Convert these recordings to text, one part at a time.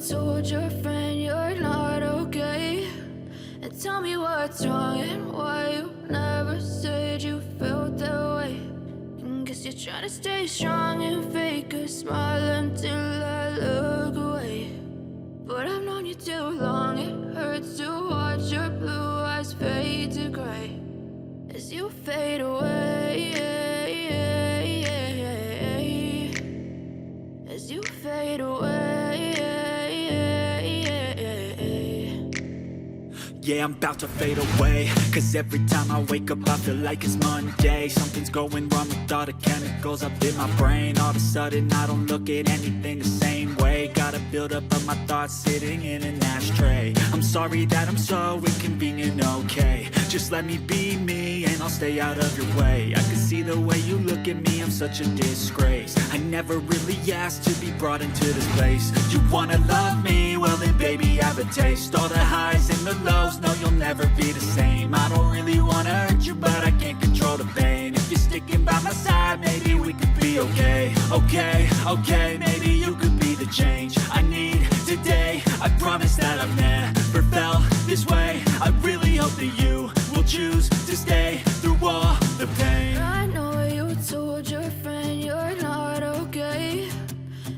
told your friend you're not okay? And tell me what's wrong and why you never said you felt that way. And guess you're trying to stay strong and fake a smile until I look away. But I've known you too long, it hurts to watch your blue eyes fade to gray as you fade away, as you fade away. Yeah, I'm about to fade away, cause every time I wake up I feel like it's Monday. Something's going wrong with all the chemicals up in my brain. All of a sudden I don't look at anything the same way. Got a buildup of my thoughts sitting in an ashtray. I'm sorry that I'm so inconvenient, okay? Just let me be me and I'll stay out of your way. I can see the way you look at me, I'm such a disgrace. I never really asked to be brought into this place. You wanna love me? Well then baby have a taste. All the highs and the lows, no you'll never be the same. I don't really wanna hurt you but I can't control the pain. If you're sticking by my side maybe we could be okay. Okay, maybe you could be the change I need today. I promise that I've never felt this way. I really hope that you will choose to stay through all the pain. I know you told your friend you're not okay.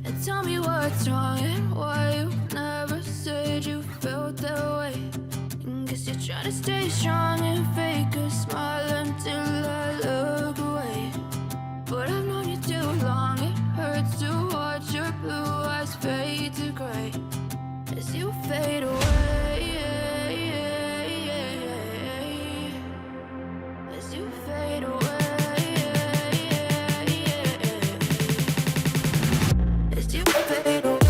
And tell me what's wrong and why you never said you felt that way. And guess you're trying to stay strong and fake a smile until I look away. But I've known you too long, it hurts to watch your blue eyes fade to gray as you fade away, as you fade away, as you fade away.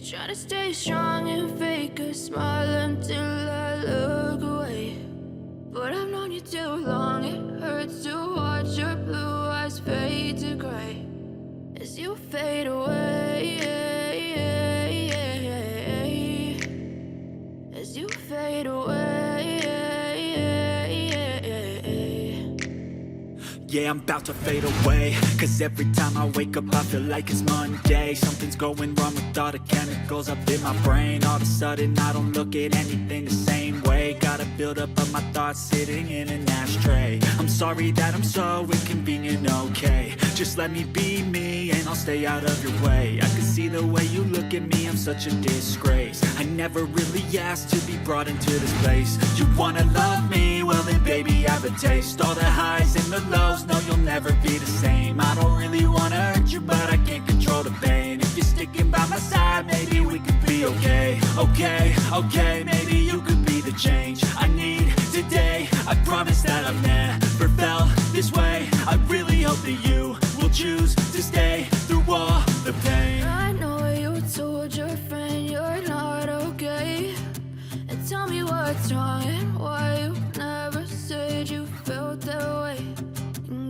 Try to stay strong and fake a smile until I look away. But I've known you too long, it hurts to watch your blue eyes fade to gray as you fade away, as you fade away. Yeah, I'm about to fade away, cause every time I wake up I feel like it's Monday. Something's going wrong with all the chemicals up in my brain. All of a sudden I don't look at anything the same way. Got a buildup of my thoughts sitting in an ashtray. I'm sorry that I'm so inconvenient, okay? Just let me be me and and I'll stay out of your way. I can see the way you look at me, I'm such a disgrace. I never really asked to be brought into this place. You wanna love me? Well then baby, have a taste. All the highs and the lows, no you'll never be the same. I don't really wanna hurt you, but I can't control the pain. If you're sticking by my side, maybe we could be okay. Okay, maybe you could be the change I need today. I promise that I've never felt this way. I really hope that you will choose to stay through all the pain. I know you told your friend you're not okay, and tell me what's wrong and why you never said you felt that way.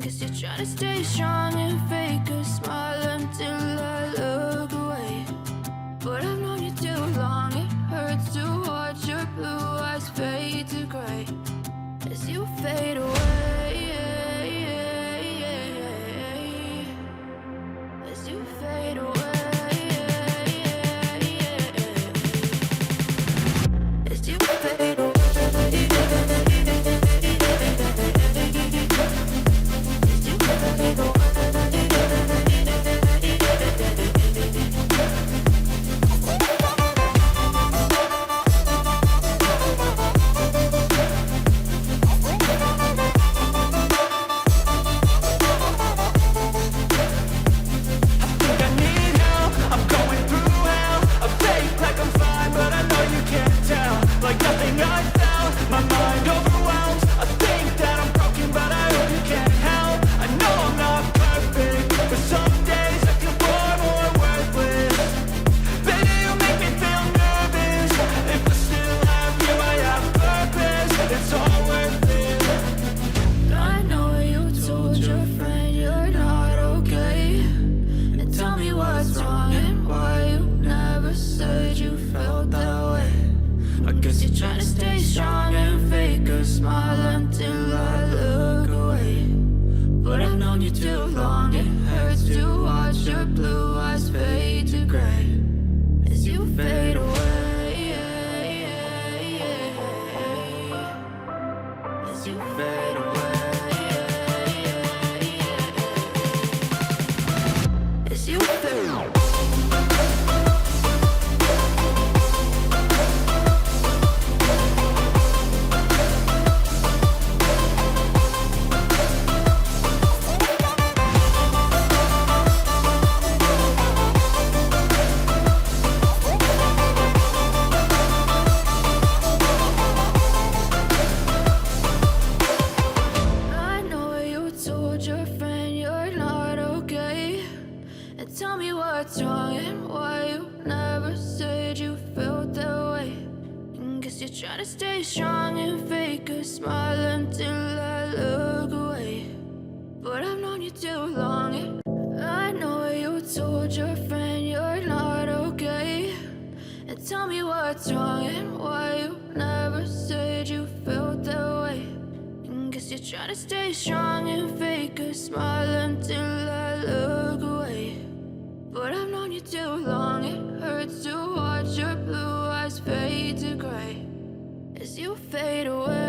Guess you're trying to stay strong and fake a smile until I look away. But I've known you too long, it hurts to watch your blue eyes fade to gray as you fade away. As you fade away. As you fade away. As you fade away. You're trying to stay strong and fake a smile until I look away. But I've known you too long, it hurts to watch your blue eyes fade to gray as you fade away. As you fade away. As you fade away. Tell me what's wrong and why you never said you felt that way. Guess you're trying to stay strong and fake a smile until I look away. But I've known you too long. I know you told your friend you're not okay, and tell me what's wrong and why you never said you felt that way. Guess you're trying to stay strong and fake a smile until I look away. But I've known you too long, it hurts to watch your blue eyes fade to gray as you fade away.